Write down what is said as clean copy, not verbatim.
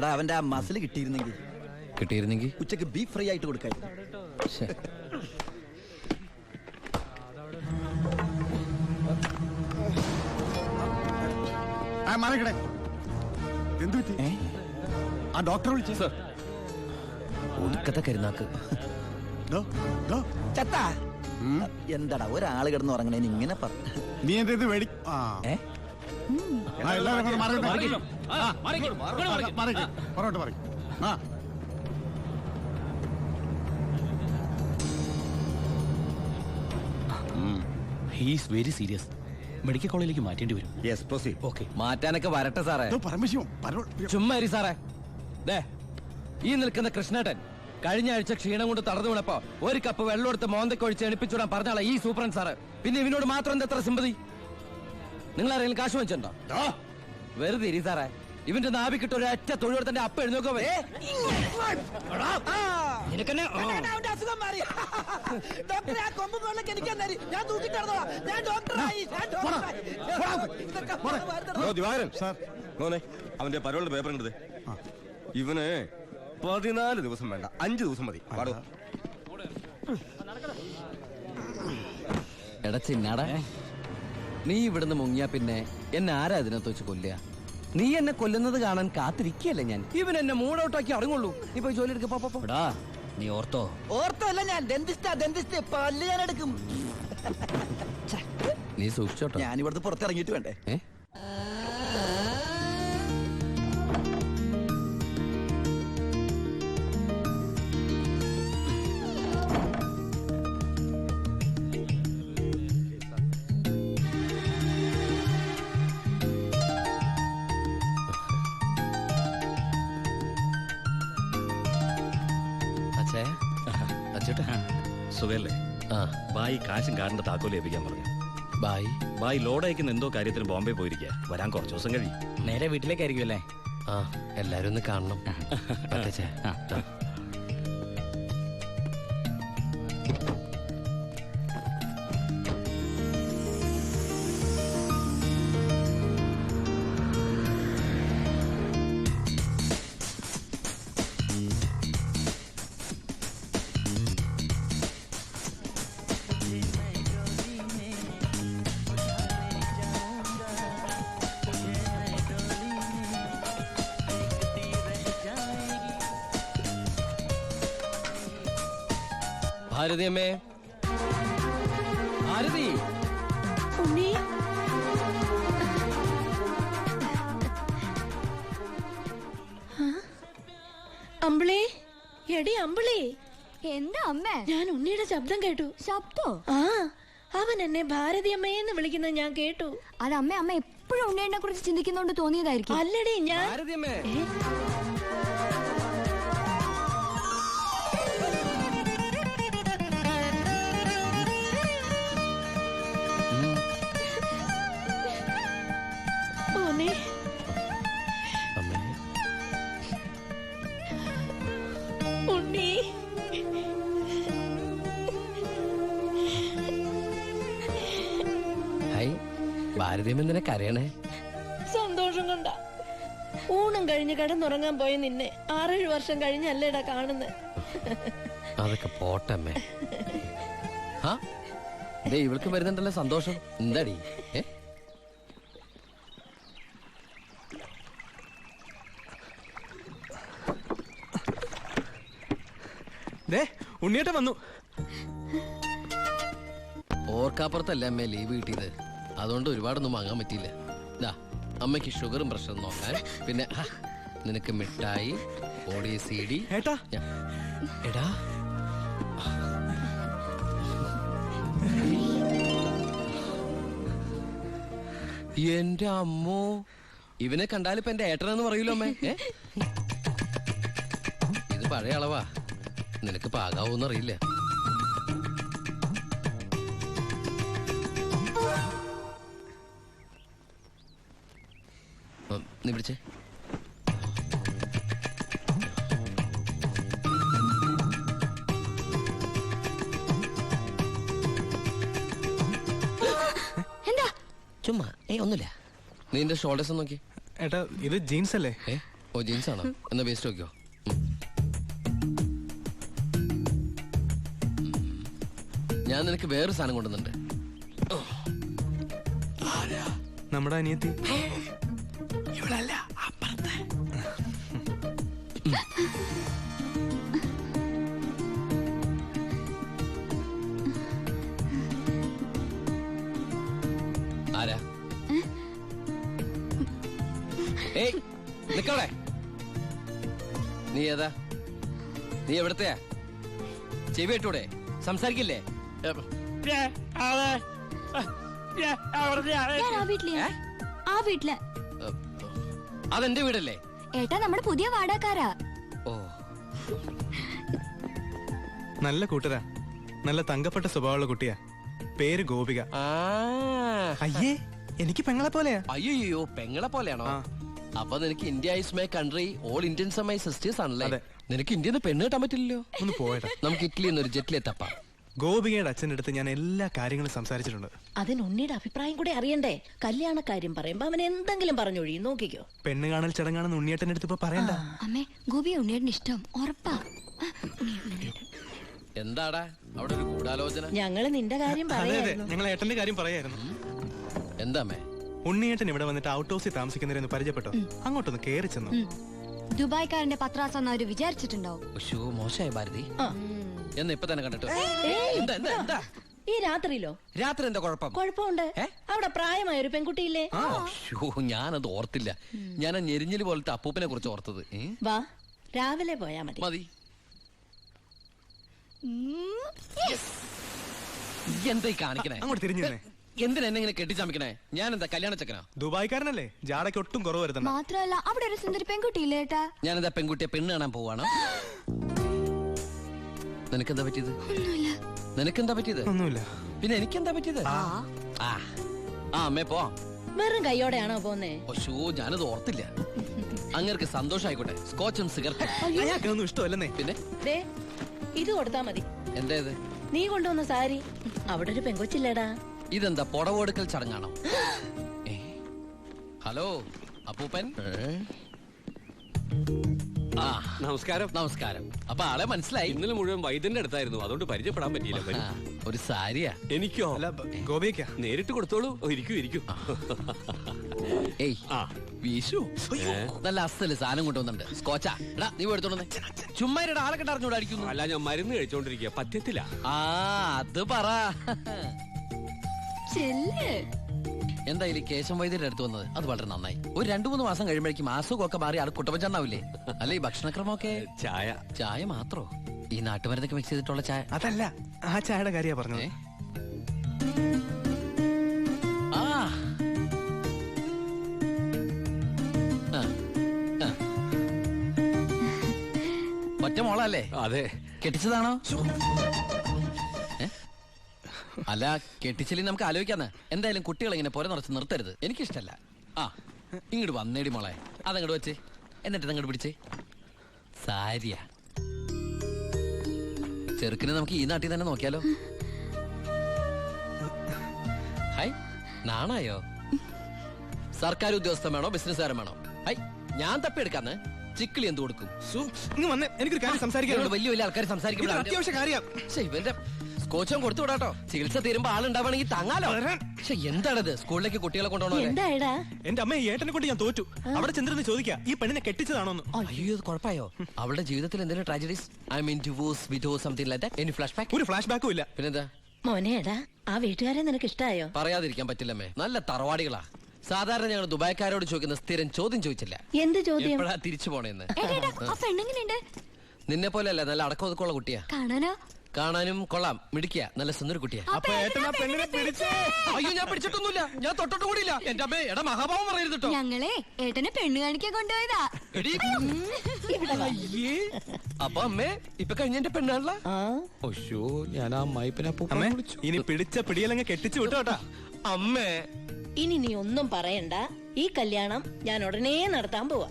എടാ അവന്റെ ആ മസിൽ കിട്ടിയിരുന്നെങ്കിൽ ഉച്ചക്ക് ബീഫ് ഫ്രൈ ആയിട്ട് കൊടുക്കായി. ആ ഡോക്ടറെ വിളിച്ചു സർ. ഒടുക്കത്തെ കരുനാക്ക്. എന്താടാ ഒരാള് കിടന്ന് ഉറങ്ങണേന് ഇങ്ങനെ നീ എന്തേത് വേടി ഹീസ് വെരി സീരിയസ്. മെഡിക്കൽ കോളേജിലേക്ക് മാറ്റേണ്ടി വരും. മാറ്റാനൊക്കെ വരട്ടെ സാറേ. ചുമ്മാ സാറേ. ഈ നിൽക്കുന്ന കൃഷ്ണേട്ടൻ കഴിഞ്ഞ ആഴ്ച ക്ഷീണം കൊണ്ട് തളർന്നു വീണപ്പോ ഒരു കപ്പ് വെള്ളം എടുത്ത് മോന്തക്കൊഴിച്ച് എണിപ്പിച്ചുവിടാൻ പറഞ്ഞാളാ ഈ സൂപ്രണ്ട് സാറ്. പിന്നെ ഇവനോട് മാത്രം എന്താ എത്ര സിമ്പതി? നിങ്ങൾ ആരെങ്കിലും കാശ് വെച്ചിട്ടുണ്ടോ? വെറുതെ ഇരി സാറേ. ഇവന്റെ നാവിക്കിട്ട് ഒരു ഒറ്റ തൊഴിലെടുത്തന്റെ അപ്പ എഴുന്നോക്കോ. അവന്റെ പരോളുടെ പേപ്പർ കണ്ടത്. ഇവന് 14 ദിവസം വേണ്ട, 5 ദിവസം മതി. എടാ ചിന്നാടാ, നീ ഇവിടുന്ന് മുങ്ങിയാ പിന്നെ എന്നെ ആരാ ഇതിനകത്ത് വെച്ച് കൊല്ലുക? നീ എന്നെ കൊല്ലുന്നത് കാണാൻ കാത്തിരിക്കല്ലേ ഞാൻ. ഇവൻ എന്നെ മൂഡൌട്ടാക്കി അടങ്ങുള്ളൂ. നീ പോയി ജോലി എടുക്കടാ. നീ ഓർത്തോ അല്ല, ഞാൻ ഡെന്റിസ്റ്റ് പല്ല് ഞാൻ എടുക്കും. നീ സൂക്ഷിച്ചോട്ടോ. ഞാൻ ഇവിടുന്ന് പുറത്തിറങ്ങിയിട്ട് വേണ്ടേ? സുഖല്ലേ? ബായി കാശും കാറിന്റെ താക്കോല് ഏൽപ്പിക്കാൻ പറഞ്ഞു. ബായി ലോഡ് അയക്കുന്ന എന്തോ കാര്യത്തിന് ബോംബെ പോയിരിക്കുക. വരാൻ കുറച്ച് ദിവസം കഴിയും. നേരെ വീട്ടിലേക്കായിരിക്കും അല്ലേ? എല്ലാരും ഒന്ന് കാണണം. ഭാരതി അമ്മേ, ഭാരതി. അമ്പിളി, എടി അമ്പിളി. എന്താ അമ്മേ? ഞാൻ ഉണ്ണിയുടെ ശബ്ദം കേട്ടു. ശബ്ദോ? അവൻ എന്നെ ഭാരതി അമ്മയെന്ന് വിളിക്കുന്നത് ഞാൻ കേട്ടു. അത് അമ്മ എപ്പോഴും ഉണ്ണിയെ കുറിച്ച് ചിന്തിക്കുന്നോണ്ട് തോന്നിയതായിരിക്കും. അല്ലടി, ഞാൻ ഭാരതി അമ്മേ. ഉണ്ണി, ഭാരതീയം എന്തിനാ കരയണേ? സന്തോഷം കൊണ്ട. ഊണം കഴിഞ്ഞ് കിടന്നുറങ്ങാൻ പോയി നിന്നെ 6-7 വർഷം കഴിഞ്ഞല്ലേടാ കാണുന്നത്. അതൊക്കെ പോട്ടമ്മേ. ഇവൾക്ക് വരുന്നുണ്ടല്ലോ സന്തോഷം. എന്താടി? ഉണ്ണിയേട്ടൻ വന്നു. ഓർക്കാപ്പുറത്തല്ലേ അമ്മേ ലീവ് കിട്ടിയത്. അതുകൊണ്ട് ഒരുപാടൊന്നും വാങ്ങാൻ പറ്റിയില്ല. അമ്മയ്ക്ക് ഷുഗറും പ്രഷറും നോക്കാൻ, പിന്നെ നിനക്ക് മിഠായി, ഓഡിയോ CD. എടാ, എന്റെ അമ്മോ, ഇവനെ കണ്ടാലിപ്പോ എന്റെ ഏട്ടനെന്ന് പറയൂലോ അമ്മേ. ഇത് പഴയ അളവാ, നിനക്ക് പാകാവൂന്നറിയില്ല. നീ പിടിച്ചേ. എന്താ? ചുമ്മാ ഒന്നുമില്ല. നീ എന്റെ ഷോൾഡേഴ്സ് നോക്കി. ഏട്ടാ, ഇത് ജീൻസ് അല്ലേ? ഓ ജീൻസ് ആണോ? എന്നാ വേസ്റ്റ് നോക്കിയോ. ഞാൻ നിനക്ക് വേറെ സാധനം കൊണ്ടുവന്നുണ്ട്. നമ്മുടെ അനിയത്തി. ആരാ? ഏയ് നിക്കവിടെ. നീ ഏതാ? നീ എവിടത്തെയാ? ചെവി ഇട്ടൂടെ? സംസാരിക്കില്ലേ? ഞാൻ ആ വീട്ടിലെയാ. ആ വീട്ടില്. അതെന്റെ വീടല്ലേ? ഏട്ടാ നമ്മുടെ പുതിയ വാടകക്കാരാ. ഓ നല്ല കൂട്ടരാ. നല്ല തങ്കപ്പെട്ട സ്വഭാവമുള്ള കുട്ടിയാ. പേര് ഗോപിക. അയ്യേ, എനിക്ക് പെങ്ങളെ പോലെയാ. അയ്യോ പെങ്ങളെ പോലെയാണോ? അപ്പൊ നിനക്ക് India is my country, all Indians are my sisters ആണല്ലേ? നിനക്ക് ഇന്ത്യന്ന് പെണ്ണ് കിട്ടാൻ പറ്റില്ലല്ലോ. ഒന്ന് പോയടാ. നമുക്ക് ഇറ്റലിയിൽ നിന്ന് ഒരു ജെറ്റിലെ തപ്പാം. ഗോപികയുടെ അച്ഛൻ്റെ അടുത്ത് ഞാൻ എല്ലാ കാര്യങ്ങളും സംസാരിച്ചിട്ടുണ്ട്. അതിന് ഉണ്ണിയുടെ അഭിപ്രായം കൂടെ അറിയണ്ടേ? കല്യാണ കാര്യം പറയുമ്പോ അവൻ എന്തെങ്കിലും പറഞ്ഞൊഴിയും. നോക്കിക്കോ. പെണ്ണ് കാണൽ ചടങ്ങാണെന്ന് ഉണ്ണിയേട്ടൻ്റെ അടുത്ത് ഇപ്പൊ പറയണ്ട. അമ്മേ ഗോപിയെ ഉണ്ണിയേട്ടന് ഇഷ്ടം ഉറപ്പാ. എന്താടാ അവിടെ ഒരു ഗൂഢാലോചന? ഞങ്ങള് നിന്റെ കാര്യം അതെ അതെ, പറയായിരുന്നു. ഞങ്ങൾ ഏട്ടന്റെ കാര്യം പറയായിരുന്നു. എന്താമേ? ഉണ്ണിയേട്ടൻ ഇവിടെ വന്നിട്ട് ഔട്ട് ഹൗസിൽ താമസിക്കുന്നവരെന്ന് പരിചയപ്പെട്ടോ. അങ്ങോട്ടൊന്ന് കേറി ചെന്നു. ദുബായ്ക്കാരന്റെ പത്രാസെന്ന് അവര് വിചാരിച്ചിട്ടുണ്ടാവും. മോശമായ ഭാരതി. എന്ന് ഇപ്പൊ തന്നെ കണ്ടിട്ട്. ഏയ്, എന്താ ഈ രാത്രിയിലോ? രാത്രി എന്താ കുഴപ്പം? കുഴപ്പമുണ്ട്. അവിടെ പ്രായമായ ഒരു പെൺകുട്ടിയില്ലേ? ഞാനത് ഓർത്തില്ല. ഞാൻ ആ ഞെരിഞ്ഞില് പോലത്തെ അപ്പൂപ്പനെ കുറിച്ച് ഓർത്തത്. വാ, രാവിലെ പോയാ മതി. മതി. എന്താ ഈ കാണിക്കണേ? അങ്ങോട്ട് തിരിഞ്ഞു നിന്നേ. എന്തിനാ എന്നെ ഇങ്ങനെ കെട്ടിച്ചമിക്കണേ? ഞാൻ എന്താ കല്യാണ ചക്കനാ? ദുബായ്ക്കാരനല്ലേ, ജാടയ്ക്ക് ഒട്ടും കുറവ് വരുത്തണ്ട. മാത്രമല്ല അവിടെ ഒരു സുന്ദരി പെൺകുട്ടിയില്ലേ ഏട്ടാ? ഞാനെന്താ പെൺകുട്ടിയെ പെണ്ണ് കാണാൻ പോവാണ്? നിനക്കെന്താ പറ്റിയത്? നിനക്കെന്താ പറ്റിയത്? ഒന്നുമില്ല. പിന്നെ എനിക്കെന്താ പറ്റിയത്? അമ്മേ പോ. വെറും കൈയോടെയാണോ പോന്നേ? ഞാനത് ഓർത്തില്ല. അങ്ങേർക്ക് സന്തോഷായിക്കോട്ടെ. സ്കോച്ചും സിഗരറ്റും. അയാൾക്കൊന്നും ഇഷ്ടമല്ലെന്നേ. പിന്നെ ദേ, ഇത് കൊടുത്താ മതി. എന്താ ഇത്? നീ കൊണ്ടുവന്ന സാരി. അവിടെ ഒരു പെങ്കൊച്ചില്ലേടാ. ഇതെന്താ പുടവെടുക്കൽ ചടങ്ങാണോ? ഹലോ അപ്പൂപ്പൻ. നമസ്കാരം. നമസ്കാരം. അപ്പൊ ആളെ മനസ്സിലായി? ഇന്നലെ മുഴുവൻ വൈദ്യന്റെ അടുത്തായിരുന്നു, അതുകൊണ്ട് പരിചയപ്പെടാൻ പറ്റിയില്ല. വരൂ. ഒരു സാരിയാ? എനിക്കോ? അല്ല, ഗോപിക്കാ. നേരിട്ട് കൊടുത്തോളൂ. ഇരിക്കൂ. ഏയ് വീശു. നല്ല അസല് സാധനം കൊണ്ടുവന്നുണ്ട്. സ്കോച്ചാ. എടാ നീ എടുത്തോണ്ടേ. ചുമ്മാ ആളെ കണ്ടറിഞ്ഞൂടെ അടിക്കുന്നു? അല്ല, ഞാൻ മരുന്ന് കഴിച്ചോണ്ടിരിക്കുക, പത്യത്തില്ല. അത് പറ. എന്തായാലും കേശം വൈദ്യരുടെ അടുത്ത് വന്നത് അത് വളരെ നന്നായി. ഒരു 2-3 മാസം കഴിയുമ്പോഴേക്കും അസുഖമൊക്കെ മാറി ആൾ കുട്ടപ്പച്ചണ്ടാവില്ലേ? അല്ല ഈ ഭക്ഷണക്രമമൊക്കെ? ചായ മാത്രോ? ഈ നാട്ടുമരുന്നൊക്കെ മിക്സ് ചെയ്തിട്ടുള്ള ചായ? അതല്ല, ആ ചായയുടെ കാര്യ പറഞ്ഞത്. ഒറ്റ മോളല്ലേ? അതെ. കെട്ടിച്ചതാണോ? അല്ല, കെട്ടിച്ചില്ലേ നമുക്ക് ആലോചിക്കാന്ന്. എന്തായാലും കുട്ടികൾ ഇങ്ങനെ പുര നിറച്ച് നിർത്തരുത്. എനിക്കിഷ്ടല്ല. ഇങ്ങോട്ട് വന്നേടി മോളെ. അതങ്ങോട്ട് വെച്ചേ. എന്നിട്ട് അങ്ങോട്ട് പിടിച്ചേ. സാരിയാ. ചെറുക്കിനെ നമുക്ക് ഈ നാട്ടിൽ തന്നെ നോക്കിയാലോ? ഹൈ, നാണായോ? സർക്കാർ ഉദ്യോഗസ്ഥൻ വേണോ ബിസിനസ്സുകാരൻ വേണോ? ഹൈ, ഞാൻ തപ്പിയെടുക്കാന്ന്. ചിക്കിളി എന്ത് കൊടുക്കും? എനിക്കൊരു കാര്യം സംസാരിക്കാൻ. വലിയ വലിയ ആൾക്കാർ സംസാരിക്കുമ്പോൾ അത്യാവശ്യ കാര്യം. ഇവന്റെ സ്കോച്ചും കൊടുത്തു വിടാട്ടോ. ചികിത്സ തീരുമ്പോ ആളുണ്ടാവണമെങ്കിൽ തങ്ങാലോ. എന്താണത്? സ്കൂളിലേക്ക് കുട്ടികളെ കൊണ്ടുപോകണോ? എന്തായടാ? എന്റെ അമ്മ ഏട്ടനെ കൊണ്ട് ഞാൻ തോറ്റു. അവിടെ ചെന്നിരുന്ന് ചോദിക്കാ ഈ പെണ്ണിനെ കെട്ടിച്ചതാണോന്ന്. അയ്യോ, ഇത് കുഴപ്പമായോ? അവളുടെ ജീവിതത്തിൽ എന്തെങ്കിലും tragedies? I mean divorce, widow, something like that? Any flash back? ഒരു ഫ്ലാഷ് ബാക്കും ഇല്ല. പിന്നെന്താ? മോനേടാ, ആ വീട്ടുകാരെ നിനക്ക് ഇഷ്ടായോ? പറയാതിരിക്കാൻ പറ്റില്ലമ്മേ. നല്ല തറവാടികളാ. സാധാരണ ഞങ്ങൾ ദുബായ്ക്കാരോട് ചോദിക്കുന്ന സ്ഥിരം ചോദ്യം ചോദിച്ചില്ല. എന്ത് ചോദ്യം? എപ്പോഴാ തിരിച്ചു പോണേന്ന്. നിന്നെ പോലെ അല്ല, നല്ല അടക്കം ഒതുക്കമുള്ള കുട്ടിയാ. കാണാനും കൊള്ളാം, മിടിക്കുക, നല്ല സുന്ദര കുട്ടിയാ. അപ്പൊ ഏട്ടൻ ആ പെണ്ണിനെ പിടിച്ചേ. അയ്യോ, ഞാൻ പിടിച്ചിട്ടൊന്നുമില്ല. ഞാൻ തൊട്ടിട്ട് കൂടിയില്ല. എന്റെ അമ്മേ, എടാ മഹാഭാവം പറയരുത്. ഞങ്ങളെ ഏട്ടനെ പെണ്ണ് കാണിക്കാൻ കൊണ്ടുപോയതാ. അപ്പൊ അമ്മേ ഇപ്പൊ കഴിഞ്ഞ എന്റെ പെണ്ണാണല്ലോ. ഞാൻ ആ അമ്മായിപ്പനെ അമ്മേ, ഇനി പിടിച്ച പിടിയലങ്ങ് കെട്ടിച്ചു വിട്ടോട്ടാ. അമ്മേ ഇനി നീ ഒന്നും പറയണ്ട. ഈ കല്യാണം ഞാൻ ഉടനെ നടത്താൻ പോവാ.